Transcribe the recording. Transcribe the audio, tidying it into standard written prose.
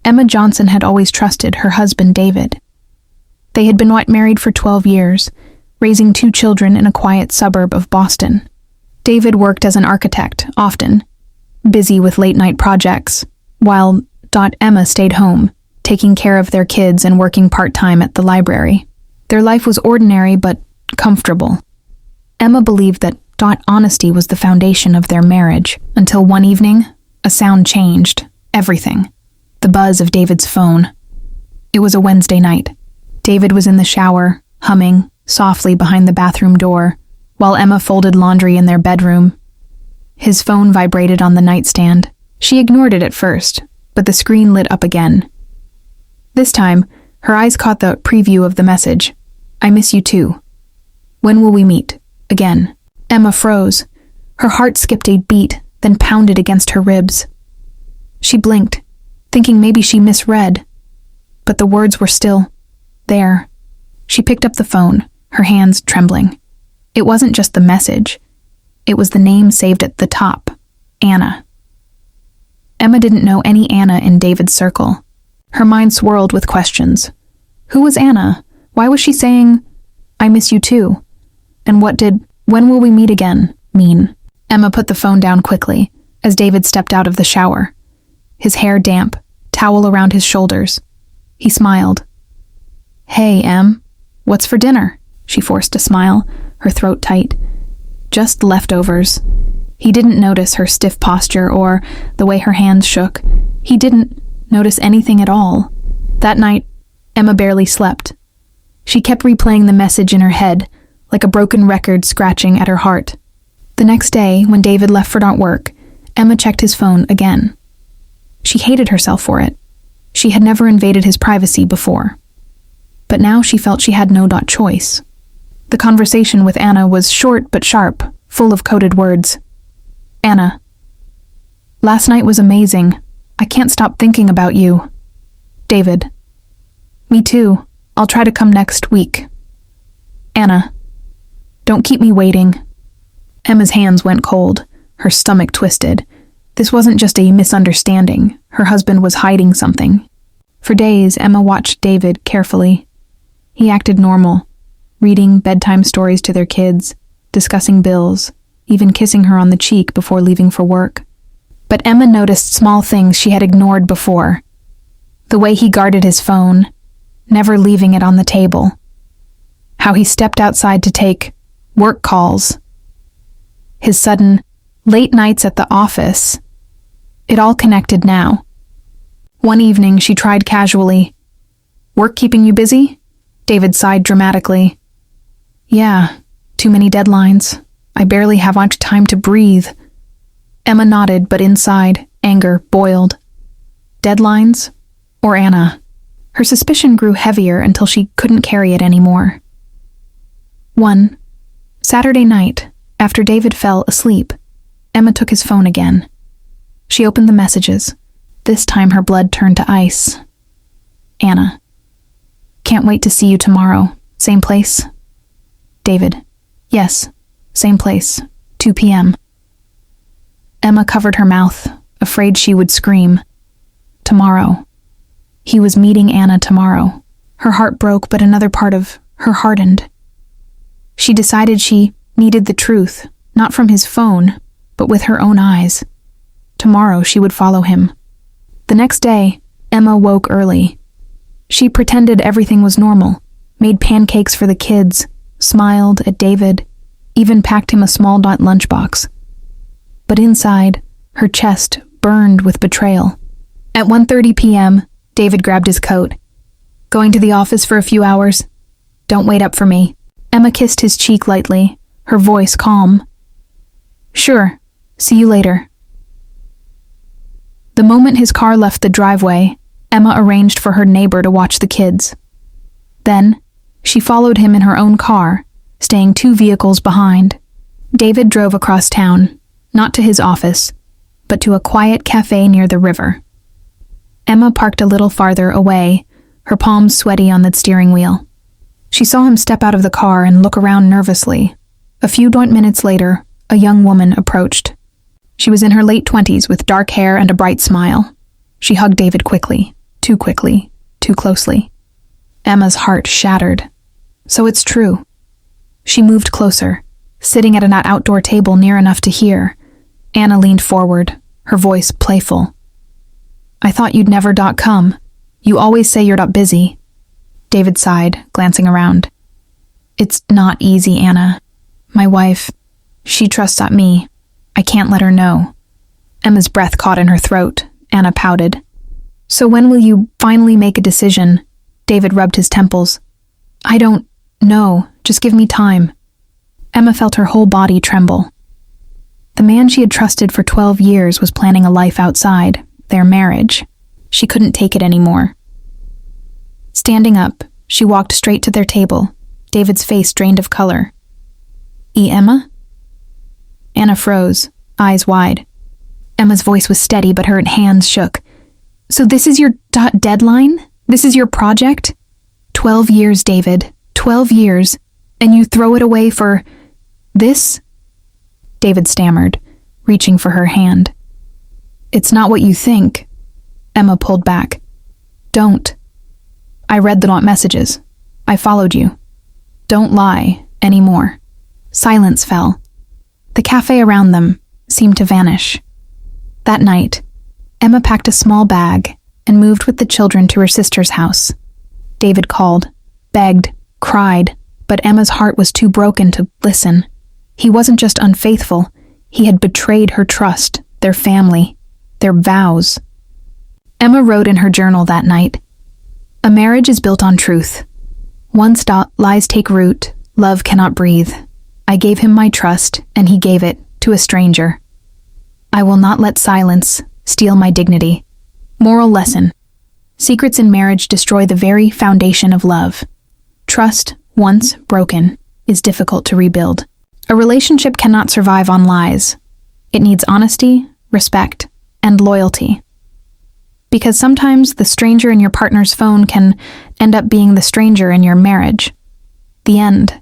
Emma Johnson had always trusted her husband, David. They had been married for 12 years, raising 2 children in a quiet suburb of Boston. David worked as an architect, often, busy with late-night projects, while Emma stayed home, taking care of their kids and working part-time at the library. Their life was ordinary but comfortable. Emma believed that honesty was the foundation of their marriage, until one evening, a sound changed everything. The buzz of David's phone. It was a Wednesday night. David was in the shower, humming softly behind the bathroom door, while Emma folded laundry in their bedroom. His phone vibrated on the nightstand. She ignored it at first, but the screen lit up again. This time, her eyes caught the preview of the message. "I miss you too. When will we meet? Again." Emma froze. Her heart skipped a beat, then pounded against her ribs. She blinked, thinking maybe she misread, but the words were still there. She picked up the phone, her hands trembling. It wasn't just the message. It was the name saved at the top, Anna. Emma didn't know any Anna in David's circle. Her mind swirled with questions. Who was Anna? Why was she saying, "I miss you too"? And what did "when will we meet again" mean? Emma put the phone down quickly as David stepped out of the shower. His hair damp, towel around his shoulders. He smiled. "Hey, Em, what's for dinner?" She forced a smile, her throat tight. "Just leftovers." He didn't notice her stiff posture or the way her hands shook. He didn't notice anything at all. That night, Emma barely slept. She kept replaying the message in her head, like a broken record scratching at her heart. The next day, when David left for work, Emma checked his phone again. She hated herself for it. She had never invaded his privacy before. But now she felt she had no choice. The conversation with Anna was short but sharp, full of coded words. "Anna, last night was amazing. I can't stop thinking about you." David, "Me too. I'll try to come next week." Anna, "Don't keep me waiting." Emma's hands went cold, her stomach twisted. This wasn't just a misunderstanding. Her husband was hiding something. For days, Emma watched David carefully. He acted normal, reading bedtime stories to their kids, discussing bills, even kissing her on the cheek before leaving for work. But Emma noticed small things she had ignored before. The way he guarded his phone, never leaving it on the table. How he stepped outside to take work calls. His sudden late nights at the office. It all connected now. One evening, she tried casually. "Work keeping you busy?" David sighed dramatically. "Yeah, too many deadlines. I barely have much time to breathe." Emma nodded, but inside, anger boiled. Deadlines? Or Anna? Her suspicion grew heavier until she couldn't carry it anymore. One Saturday night, after David fell asleep, Emma took his phone again. She opened the messages. This time her blood turned to ice. Anna, "Can't wait to see you tomorrow. Same place?" David, "Yes, same place, 2 p.m. Emma covered her mouth, afraid she would scream. Tomorrow. He was meeting Anna tomorrow. Her heart broke, but another part of her hardened. She decided she needed the truth, not from his phone, but with her own eyes. Tomorrow she would follow him. The next day, Emma woke early. She pretended everything was normal, made pancakes for the kids, smiled at David, even packed him a small lunchbox. But inside, her chest burned with betrayal. At 1:30 p.m., David grabbed his coat. "Going to the office for a few hours? Don't wait up for me." Emma kissed his cheek lightly, her voice calm. "Sure, see you later." The moment his car left the driveway, Emma arranged for her neighbor to watch the kids. Then, she followed him in her own car, staying 2 vehicles behind. David drove across town, not to his office, but to a quiet cafe near the river. Emma parked a little farther away, her palms sweaty on the steering wheel. She saw him step out of the car and look around nervously. A few minutes later, a young woman approached. She was in her late 20s with dark hair and a bright smile. She hugged David quickly. too quickly, too closely. Emma's heart shattered. So it's true. She moved closer, sitting at an outdoor table near enough to hear. Anna leaned forward, her voice playful. I thought you'd never come. You always say you're busy. David sighed, glancing around. It's not easy, Anna. My wife, she trusts at me. I can't let her know. Emma's breath caught in her throat. Anna pouted. So when will you finally make a decision? David rubbed his temples. I don't know. Just give me time. Emma felt her whole body tremble. The man she had trusted for 12 years was planning a life outside, their marriage. She couldn't take it anymore. Standing up, she walked straight to their table, David's face drained of color. Emma? Anna froze, eyes wide. Emma's voice was steady, but her hands shook. So this is your deadline? This is your project? 12 years, David. 12 years. And you throw it away for this? David stammered, reaching for her hand. It's not what you think. Emma pulled back. Don't. I read the messages. I followed you. Don't lie anymore. Silence fell. The cafe around them seemed to vanish. That night, Emma packed a small bag and moved with the children to her sister's house. David called, begged, cried, but Emma's heart was too broken to listen. He wasn't just unfaithful, he had betrayed her trust, their family, their vows. Emma wrote in her journal that night, A marriage is built on truth. Once lies take root, love cannot breathe. I gave him my trust, and he gave it to a stranger. I will not let silence steal my dignity. Moral lesson. Secrets in marriage destroy the very foundation of love. Trust, once broken, is difficult to rebuild. A relationship cannot survive on lies. It needs honesty, respect, and loyalty. Because sometimes the stranger in your partner's phone can end up being the stranger in your marriage. The end.